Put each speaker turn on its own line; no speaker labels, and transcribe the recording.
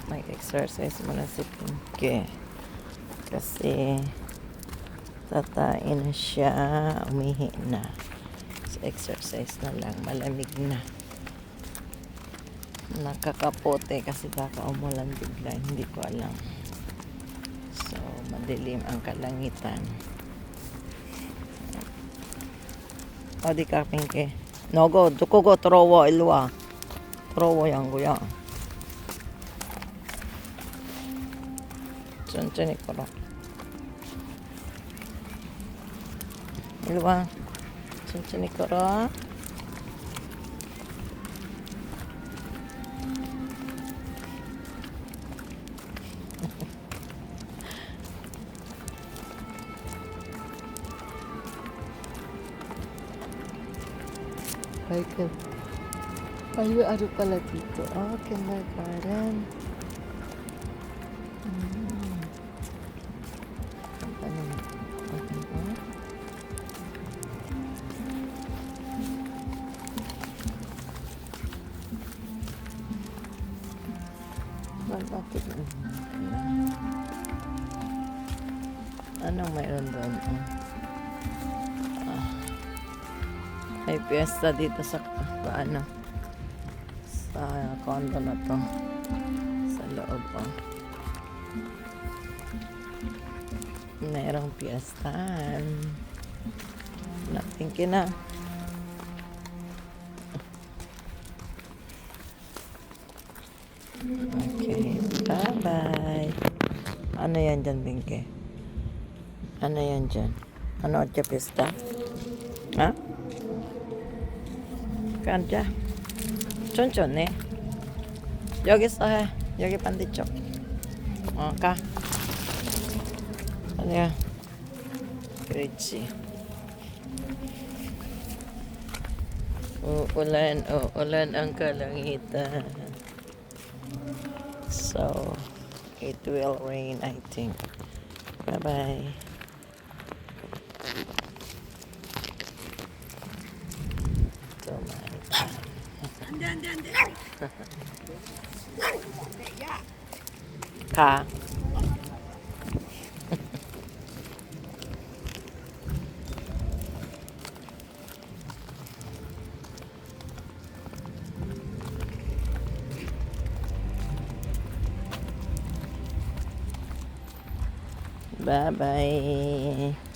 Mag-exercise muna si Pinky. Kasi tatain na siya, umihi na. So, exercise na lang, malamig na. Nakakapote kasi baka umulan bigla, hindi ko alam. So, madilim ang kalangitan. O, di ka, Pinky. Nogo, dukogo, trowo, ilwa. Trowo yan, kuya. 천천히 걸어. 일로 와. 천천히 걸어. Ayo, ayo ada pala dito. Oh, kindergarten. Bakit? Anong mayroon doon? May piyesta dito sa sa condo na to, sa loob. Mayroong piyestan. Natingin na. Okay, bye-bye. Ano yan dyan, Pinky? Ano yan dyan? Ano at pista? Ha? 앉아. 천천히. 여기서 해. 여기 반대쪽. 가. 아니야. 그렇지. Uulan ang kalangitan. So, it will rain, I think. Bye-bye. 가. Bye-bye.